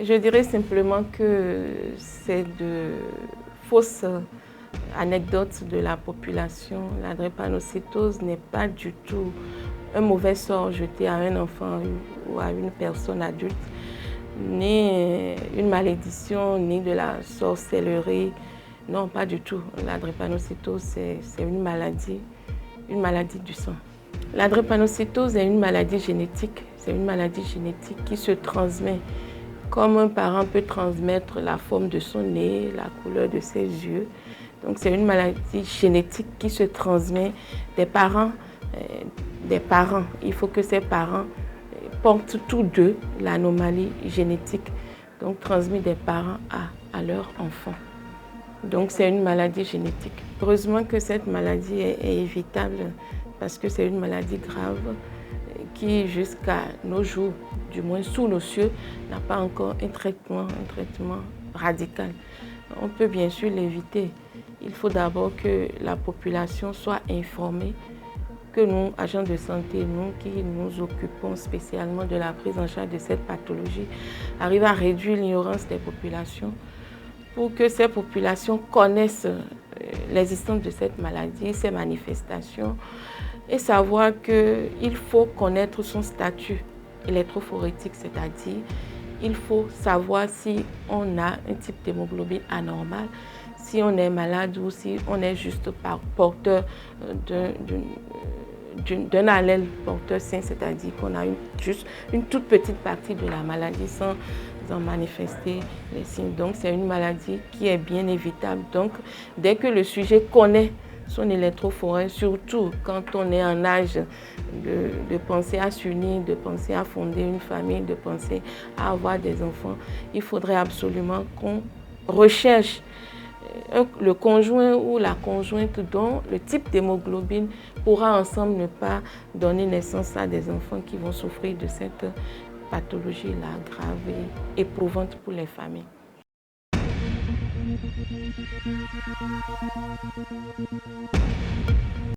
Je dirais simplement que c'est de fausses anecdotes de la population. La drépanocytose n'est pas du tout un mauvais sort jeté à un enfant ou à une personne adulte, ni une malédiction, ni de la sorcellerie. Non, pas du tout. La drépanocytose, c'est une maladie du sang. La drépanocytose est une maladie génétique. C'est une maladie génétique qui se transmet comme un parent peut transmettre la forme de son nez, la couleur de ses yeux. Donc c'est une maladie génétique qui se transmet des parents. Il faut que ces parents portent tous deux l'anomalie génétique, donc transmis des parents à leur enfant. Donc c'est une maladie génétique. Heureusement que cette maladie est évitable parce que c'est une maladie grave qui jusqu'à nos jours, du moins sous nos cieux, n'a pas encore un traitement radical. On peut bien sûr l'éviter. Il faut d'abord que la population soit informée, que nous, agents de santé, nous qui nous occupons spécialement de la prise en charge de cette pathologie, arrivent à réduire l'ignorance des populations pour que ces populations connaissent l'existence de cette maladie, ses manifestations, et savoir qu'il faut connaître son statut électrophorétique, c'est-à-dire il faut savoir si on a un type d'hémoglobine anormal, si on est malade ou si on est juste porteur d'un allèle porteur sain, c'est-à-dire qu'on a juste une toute petite partie de la maladie sans en manifester les signes. Donc c'est une maladie qui est bien évitable. Donc dès que le sujet connaît son électrophorèse, surtout quand on est en âge de penser à s'unir, de penser à fonder une famille, de penser à avoir des enfants, il faudrait absolument qu'on recherche le conjoint ou la conjointe dont le type d'hémoglobine pourra ensemble ne pas donner naissance à des enfants qui vont souffrir de cette pathologie-là grave et éprouvante pour les familles.